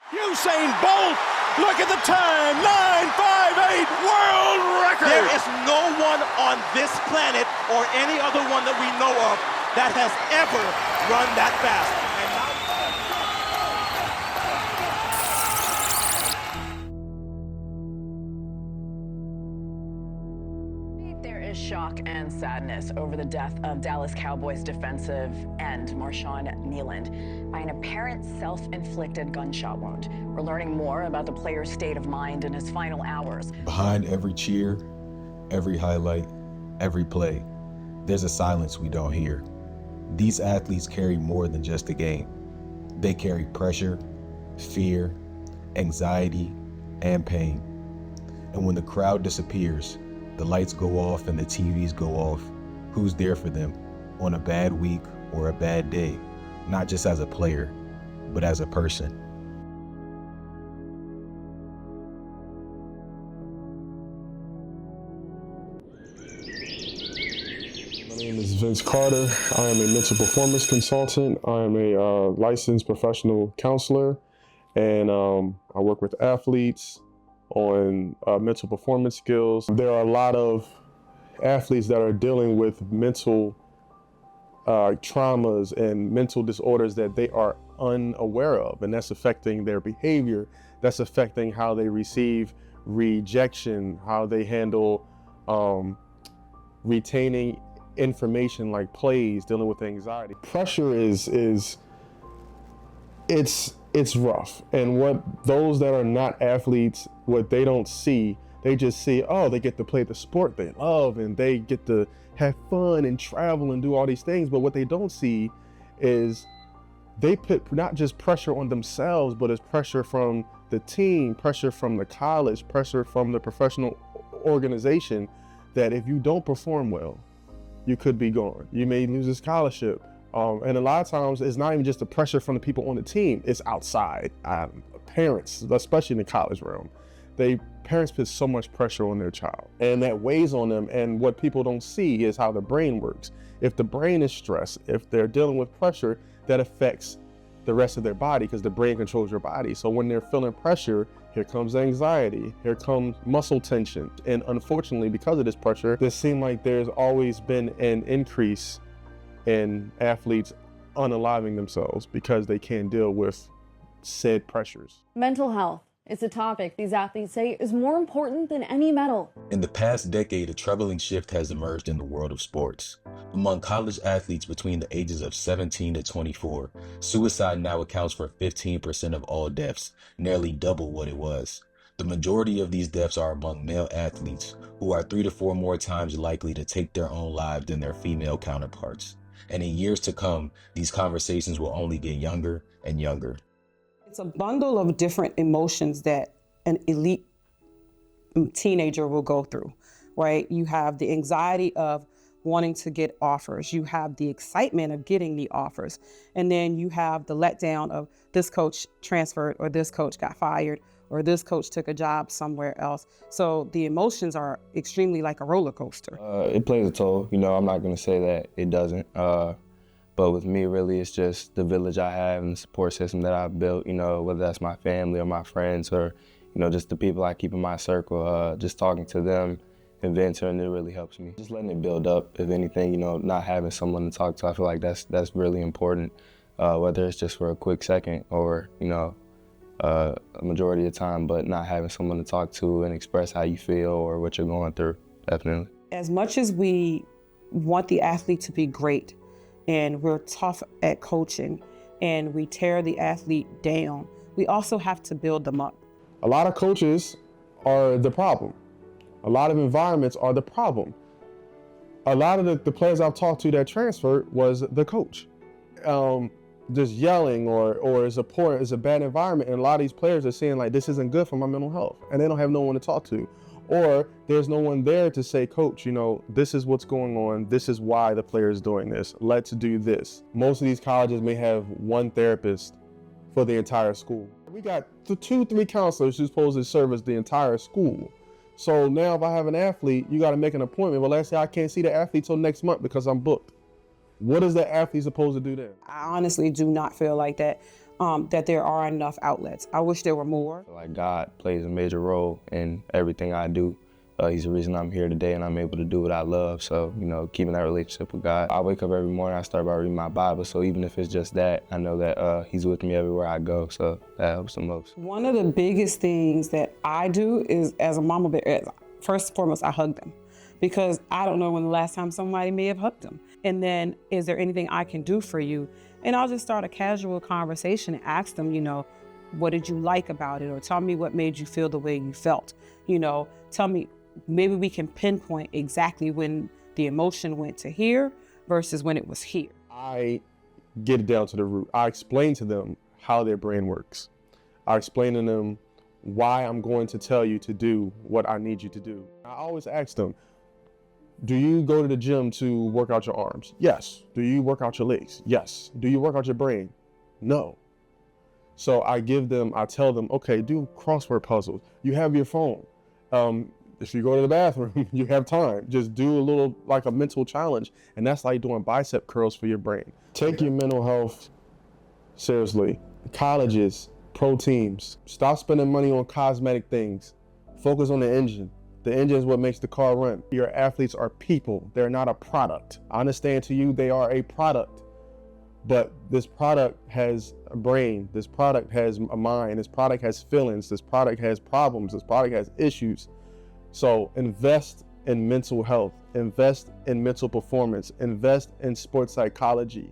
Usain Bolt, look at the time, 9:58 world record. There is no one on this planet or any other one that we know of that has ever run that fast. There is shock and sadness over the death of Dallas Cowboys defensive end Marshawn Kneeland by an apparent self-inflicted gunshot wound. We're learning more about the player's state of mind in his final hours. Behind every cheer, every highlight, every play, there's a silence we don't hear. These athletes carry more than just a game. They carry pressure, fear, anxiety, and pain. And when the crowd disappears, the lights go off and the TVs go off, who's there for them on a bad week or a bad day, not just as a player, but as a person? My name is Vince Carter. I am a mental performance consultant. I am a licensed professional counselor, and I work with athletes on mental performance skills. There are a lot of athletes that are dealing with mental traumas and mental disorders that they are unaware of, and that's affecting their behavior. That's affecting how they receive rejection, how they handle retaining information like plays, dealing with anxiety. Pressure it's rough. And what those that are not athletes, what they don't see, they just see, oh, they get to play the sport they love and they get to have fun and travel and do all these things. But what they don't see is they put not just pressure on themselves, but it's pressure from the team, pressure from the college, pressure from the professional organization, that if you don't perform well, you could be gone. You may lose a scholarship. And a lot of times it's not even just the pressure from the people on the team, it's outside. Parents, especially in the college realm, parents put so much pressure on their child, and that weighs on them. And what people don't see is how the brain works. If the brain is stressed, if they're dealing with pressure, that affects the rest of their body, because the brain controls your body. So when they're feeling pressure, here comes anxiety, here comes muscle tension. And unfortunately, because of this pressure, it seems like there's always been an increase in athletes unaliving themselves because they can't deal with said pressures. Mental health is a topic these athletes say is more important than any medal. In the past decade, a troubling shift has emerged in the world of sports. Among college athletes between the ages of 17 to 24, suicide now accounts for 15% of all deaths, nearly double what it was. The majority of these deaths are among male athletes, who are 3 to 4 more times likely to take their own lives than their female counterparts. And in years to come, these conversations will only get younger and younger. It's a bundle of different emotions that an elite teenager will go through, right? You have the anxiety of wanting to get offers. You have the excitement of getting the offers. And then you have the letdown of this coach transferred, or this coach got fired, or this coach took a job somewhere else. So the emotions are extremely like a roller coaster. It plays a toll. I'm not going to say that it doesn't. But with me, really, it's just the village I have and the support system that I've built, whether that's my family or my friends or, just the people I keep in my circle, just talking to them and venting, it really helps me. Just letting it build up, if anything, not having someone to talk to, I feel like that's really important, whether it's just for a quick second or, a majority of the time, but not having someone to talk to and express how you feel or what you're going through, definitely. As much as we want the athlete to be great, and we're tough at coaching, and we tear the athlete down, we also have to build them up. A lot of coaches are the problem. A lot of environments are the problem. A lot of the players I've talked to that transferred was the coach. Just yelling or is a bad environment, and a lot of these players are saying like, this isn't good for my mental health, and they don't have no one to talk to. Or there's no one there to say, coach, this is what's going on. This is why the player is doing this. Let's do this. Most of these colleges may have one therapist for the entire school. We got 2-3 counselors who's supposed to service the entire school. So now if I have an athlete, you got to make an appointment. Well, let's say I can't see the athlete till next month because I'm booked. What is that athlete supposed to do then? I honestly do not feel like that. that there are enough outlets. I wish there were more. Like God plays a major role in everything I do. He's the reason I'm here today and I'm able to do what I love. So, keeping that relationship with God. I wake up every morning, I start by reading my Bible. So even if it's just that, I know that he's with me everywhere I go. So that helps the most. One of the biggest things that I do is, as a mama bear, first and foremost, I hug them. Because I don't know when the last time somebody may have hugged them. And then, is there anything I can do for you? And I'll just start a casual conversation and ask them, what did you like about it? Or tell me what made you feel the way you felt. Tell me, maybe we can pinpoint exactly when the emotion went to here versus when it was here. I get it down to the root. I explain to them how their brain works. I explain to them why I'm going to tell you to do what I need you to do. I always ask them, do you go to the gym to work out your arms? Yes. Do you work out your legs? Yes. Do you work out your brain? No. So I tell them, okay, do crossword puzzles. You have your phone. If you go to the bathroom, you have time. Just do a little, like a mental challenge. And that's like doing bicep curls for your brain. Take your mental health seriously. Colleges, pro teams, stop spending money on cosmetic things. Focus on the engine. The engine is what makes the car run. Your athletes are people. They're not a product. I understand to you, they are a product. But this product has a brain. This product has a mind. This product has feelings. This product has problems. This product has issues. So invest in mental health. Invest in mental performance. Invest in sports psychology.